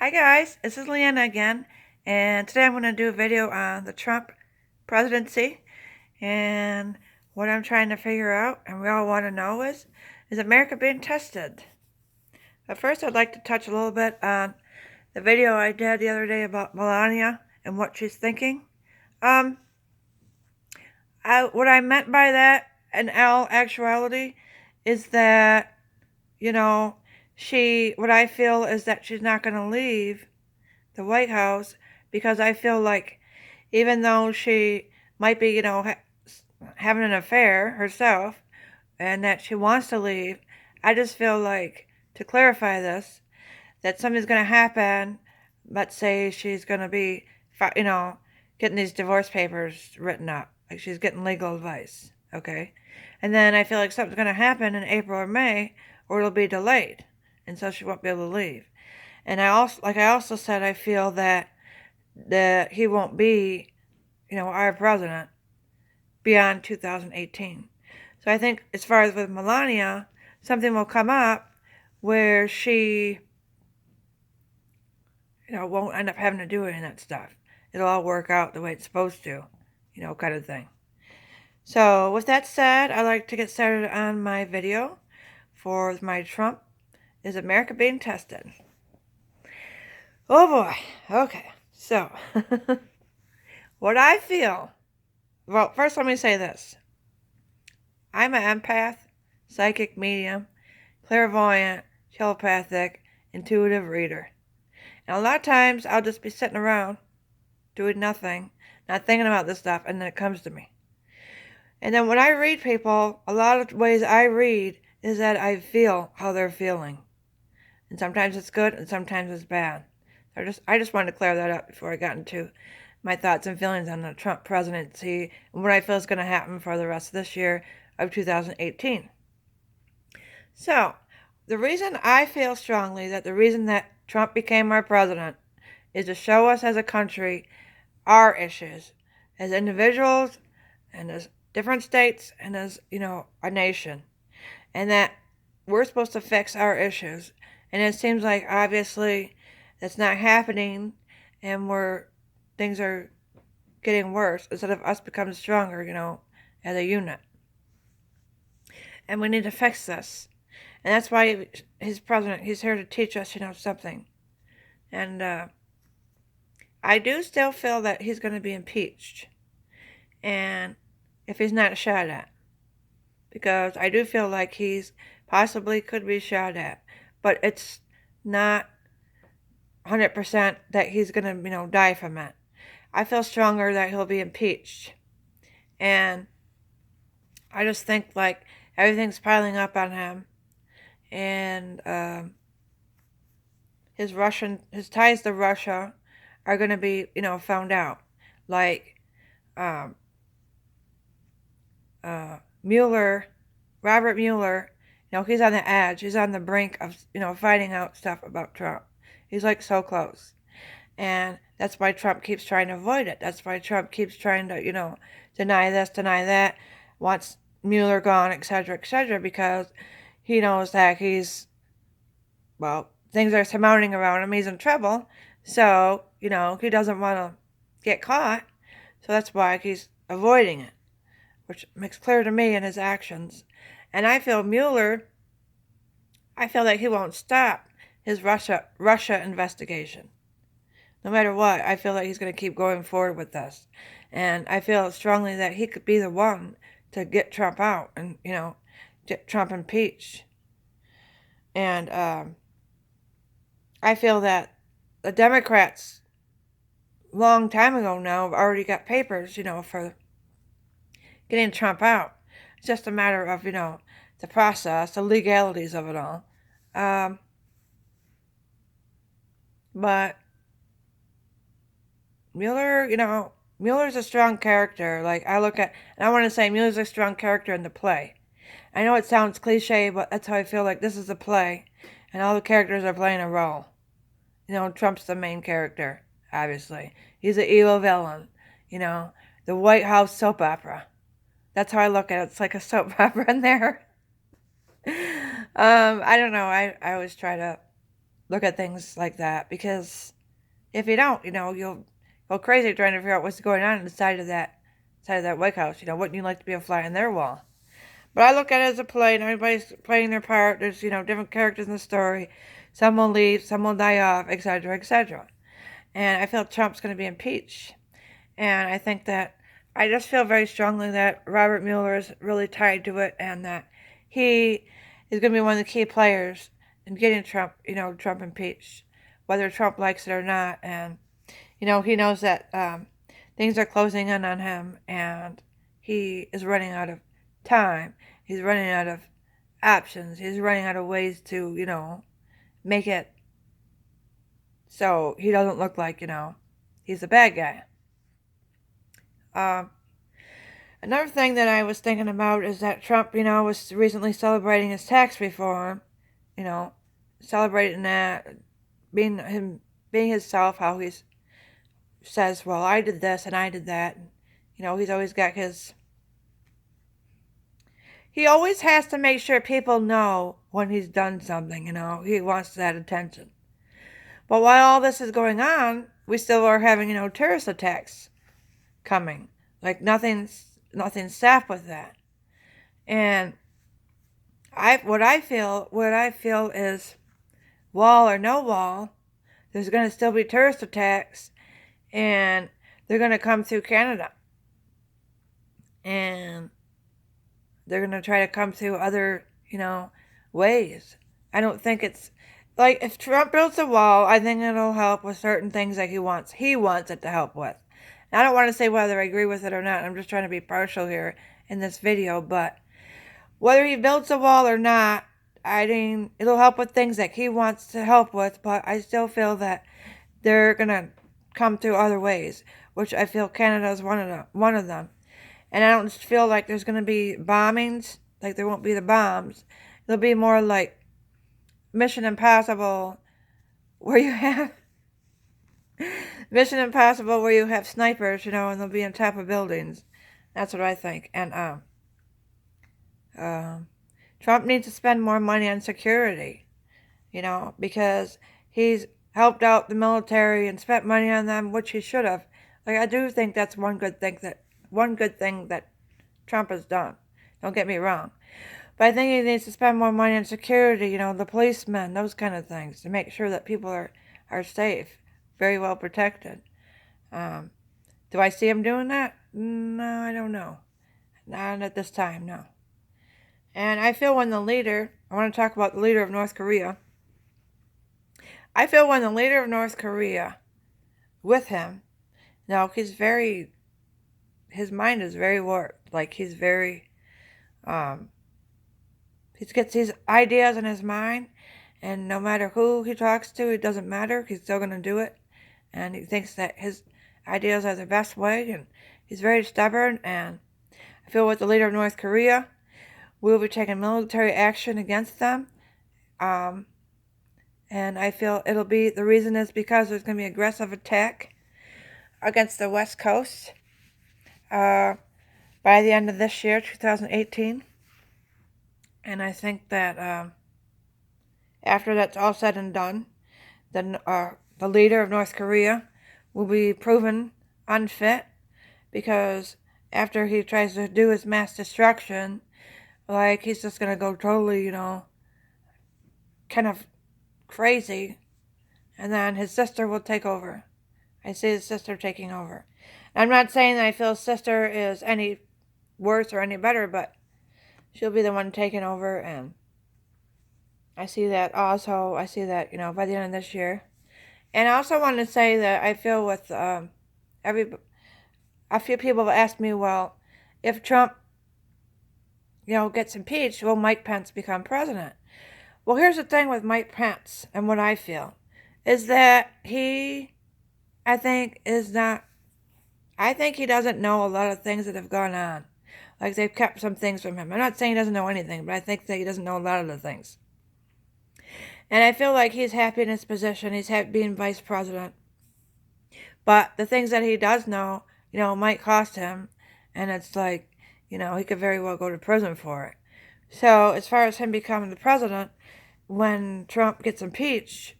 Hi guys, this is Leanna again, and today I'm going to do a video on the Trump presidency and what I'm trying to figure out, and we all want to know is America being tested? But first I'd like to touch a little bit on the video I did the other day about Melania and what she's thinking. What I meant by that in all actuality is that, what I feel is that she's not going to leave the White House because I feel like even though she might be, having an affair herself and that she wants to leave, I just feel like, to clarify this, that something's going to happen. Let's say she's going to be, getting these divorce papers written up, like she's getting legal advice, okay? And then I feel like something's going to happen in April or May, or it'll be delayed, and so she won't be able to leave. And I also said, I feel that he won't be, our president beyond 2018. So I think as far as with Melania, something will come up where she, won't end up having to do any of that stuff. It'll all work out the way it's supposed to, kind of thing. So with that said, I'd like to get started on my video for my Trump is America being tested. Oh boy. Okay. So, what I feel, well, first let me say this. I'm an empath, psychic medium, clairvoyant, telepathic, intuitive reader. And a lot of times I'll just be sitting around doing nothing, not thinking about this stuff, and then it comes to me. And then when I read people, a lot of ways I read is that I feel how they're feeling. And sometimes it's good and sometimes it's bad. I just wanted to clear that up before I got into my thoughts and feelings on the Trump presidency and what I feel is going to happen for the rest of this year of 2018. So, the reason I feel strongly that the reason that Trump became our president is to show us as a country our issues as individuals and as different states and as, a nation. And that we're supposed to fix our issues. And it seems like obviously that's not happening, and things are getting worse instead of us becoming stronger, as a unit. And we need to fix this. And that's why he's president. He's here to teach us, something. And I do still feel that he's going to be impeached. And if he's not shot at. Because I do feel like he's possibly could be shot at. But it's not 100% that he's going to, die from it. I feel stronger that he'll be impeached. And I just think, like, everything's piling up on him. And his ties to Russia are going to be, found out. Like, Robert Mueller, he's on the edge. He's on the brink of, finding out stuff about Trump. He's like so close. And that's why Trump keeps trying to avoid it. That's why Trump keeps trying to, deny this, deny that, wants Mueller gone, etc., because he knows that things are surmounting around him. He's in trouble. So, he doesn't want to get caught. So that's why he's avoiding it, which makes clear to me in his actions. And I feel that he won't stop his Russia investigation. No matter what, I feel like he's going to keep going forward with this. And I feel strongly that he could be the one to get Trump out and, get Trump impeached. And I feel that the Democrats, long time ago now, have already got papers, for getting Trump out. It's just a matter of, the process, the legalities of it all. But Mueller, Mueller's a strong character. Like, I look at, and I want to say Mueller's a strong character in the play. I know it sounds cliche, but that's how I feel like this is a play, and all the characters are playing a role. Trump's the main character, obviously. He's an evil villain, the White House soap opera. That's how I look at it. It's like a soap opera in there. I don't know. I always try to look at things like that, because if you don't, you'll go crazy trying to figure out what's going on inside of that White House. Wouldn't you like to be a fly on their wall? But I look at it as a play, and everybody's playing their part. There's, different characters in the story. Some will leave, some will die off, etc., etc. And I feel Trump's going to be impeached. And I think that, I just feel very strongly that Robert Mueller is really tied to it, and that he is going to be one of the key players in getting Trump, Trump impeached, whether Trump likes it or not. And, he knows that things are closing in on him, and he is running out of time. He's running out of options. He's running out of ways to, make it so he doesn't look like, he's a bad guy. Another thing that I was thinking about is that Trump, was recently celebrating his tax reform, celebrating that, being himself, how he says, well, I did this and I did that. And, he's always got he always has to make sure people know when he's done something, he wants that attention. But while all this is going on, we still are having, terrorist attacks coming. Like nothing's stopped with that. And what I feel is, wall or no wall, there's going to still be terrorist attacks, and they're going to come through Canada. And they're going to try to come through other, ways. I don't think it's, like, if Trump builds a wall, I think it'll help with certain things that he wants it to help with. And I don't want to say whether I agree with it or not. I'm just trying to be partial here in this video. But whether he builds a wall or not, I mean, it'll help with things that he wants to help with. But I still feel that they're going to come through other ways, which I feel Canada is one of them. And I don't feel like there's going to be bombings, like there won't be the bombs. It'll be more like Mission Impossible, where you have snipers, and they'll be on top of buildings. That's what I think. And Trump needs to spend more money on security, because he's helped out the military and spent money on them, which he should have. Like, I do think that's one good thing that Trump has done. Don't get me wrong. But I think he needs to spend more money on security, the policemen, those kind of things, to make sure that people are safe, very well protected. Do I see him doing that? No, I don't know. Not at this time, no. And I feel I want to talk about the leader of North Korea. I feel when the leader of North Korea, with him, his mind is very warped. Like, he's very, he gets these ideas in his mind, and no matter who he talks to, it doesn't matter. He's still going to do it. And he thinks that his ideas are the best way, and he's very stubborn. And I feel with the leader of North Korea, we'll be taking military action against them. And I feel the reason is because there's going to be aggressive attack against the West Coast by the end of this year, 2018. And I think that after that's all said and done, then the leader of North Korea will be proven unfit, because after he tries to do his mass destruction, like, he's just going to go totally, kind of crazy, and then his sister will take over. I see his sister taking over. I'm not saying that I feel his sister is any worse or any better, but she'll be the one taking over, and I see that also. I see that, by the end of this year. And I also want to say that I feel with a few people have asked me, well, if Trump, gets impeached, will Mike Pence become president? Well, here's the thing with Mike Pence, and what I feel, is that I think he doesn't know a lot of things that have gone on. Like, they've kept some things from him. I'm not saying he doesn't know anything, but I think that he doesn't know a lot of the things. And I feel like he's happy in his position. He's happy being vice president. But the things that he does know, might cost him. And it's like, he could very well go to prison for it. So as far as him becoming the president, when Trump gets impeached,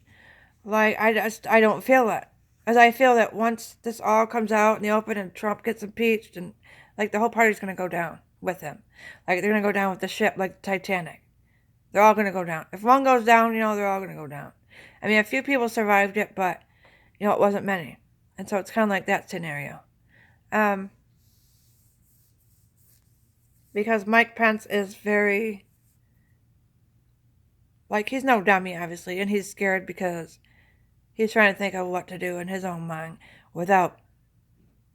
Like, I don't feel it. As I feel that once this all comes out in the open and Trump gets impeached, and like the whole party's going to go down with him. Like, they're going to go down with the ship like the Titanic. They're all going to go down. If one goes down, they're all going to go down. I mean, a few people survived it, but, it wasn't many. And so it's kind of like that scenario. Because Mike Pence is very, like, he's no dummy, obviously, and he's scared because he's trying to think of what to do in his own mind without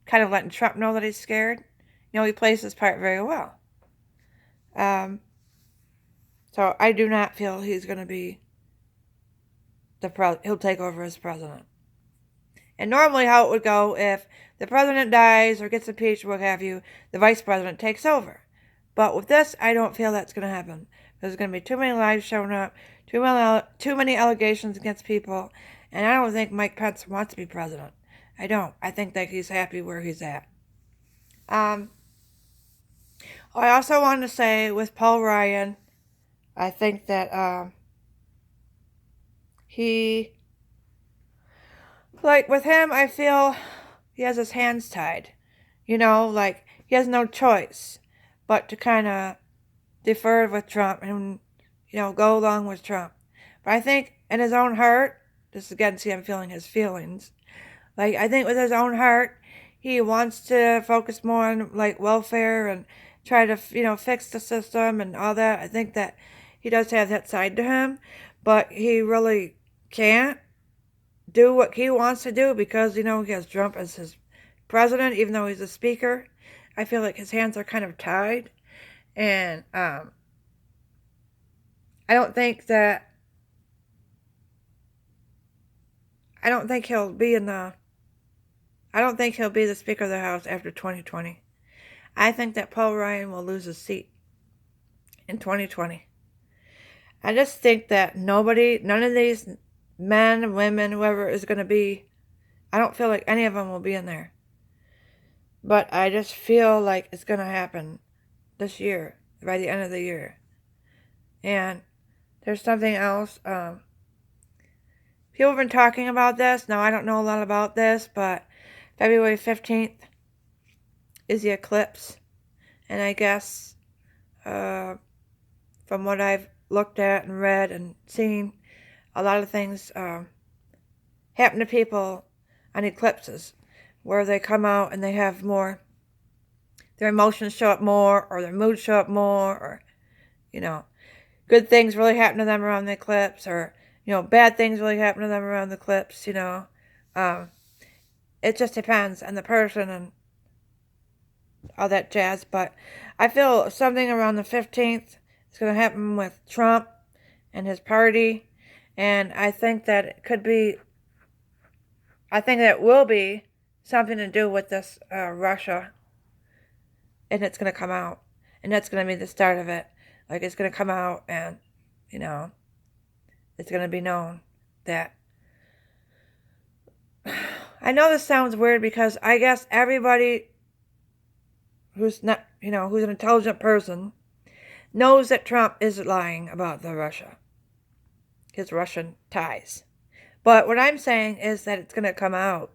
kind of letting Trump know that he's scared. He plays his part very well. So I do not feel he's going to be he'll take over as president. And normally how it would go, if the president dies or gets impeached, what have you, the vice president takes over. But with this, I don't feel that's going to happen. There's going to be too many lives showing up, too many allegations against people, and I don't think Mike Pence wants to be president. I don't. I think that he's happy where he's at. I also want to say with Paul Ryan, I think that like with him, I feel he has his hands tied. Like he has no choice but to kind of defer with Trump and, go along with Trump. But I think in his own heart, just again, see, I'm feeling his feelings. Like, I think with his own heart, he wants to focus more on, like, welfare and try to, fix the system and all that. I think that he does have that side to him, but he really can't do what he wants to do because, he has Trump as his president, even though he's a speaker. I feel like his hands are kind of tied. And I don't think he'll be I don't think he'll be the Speaker of the House after 2020. I think that Paul Ryan will lose his seat in 2020. I just think that none of these men, women, whoever is going to be, I don't feel like any of them will be in there. But I just feel like it's going to happen this year, by the end of the year. And there's something else. People have been talking about this. Now, I don't know a lot about this, but February 15th is the eclipse. And I guess, from what I've looked at and read and seen, a lot of things happen to people on eclipses, where they come out and they have more, their emotions show up more, or their moods show up more, or, good things really happen to them around the eclipse, or, bad things really happen to them around the eclipse, It just depends on the person and all that jazz, but I feel something around the 15th is going to happen with Trump and his party, and I think that it will be something to do with this Russia, and it's going to come out, and that's going to be the start of it. Like, it's going to come out, and, it's going to be known that, I know this sounds weird because I guess everybody who's not, who's an intelligent person knows that Trump is lying about his Russian ties. But what I'm saying is that it's going to come out.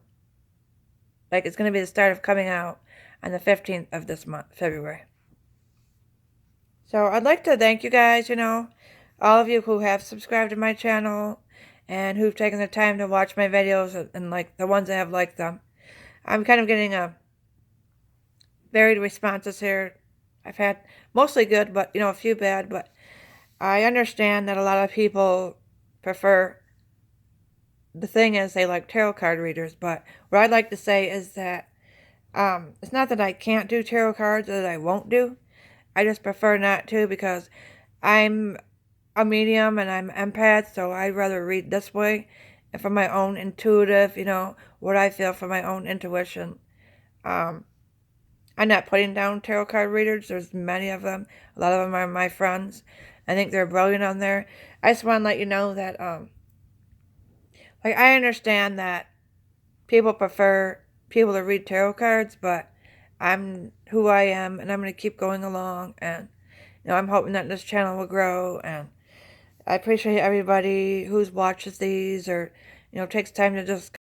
Like, it's going to be the start of coming out on the 15th of this month, February. So I'd like to thank you guys, all of you who have subscribed to my channel and who've taken the time to watch my videos, and like the ones that have liked them. I'm kind of getting varied responses here. I've had mostly good, but, a few bad, but I understand that a lot of people prefer, the thing is, they like tarot card readers, but what I'd like to say is that it's not that I can't do tarot cards or that I won't do. I just prefer not to because I'm a medium and I'm empath, so I'd rather read this way and from my own intuitive, what I feel from my own intuition. I'm not putting down tarot card readers. There's many of them. A lot of them are my friends. I think they're brilliant on there. I just want to let you know that, like, I understand that people prefer people to read tarot cards, but I'm who I am, and I'm going to keep going along, and, I'm hoping that this channel will grow, and I appreciate everybody who watches these, or, It takes time to just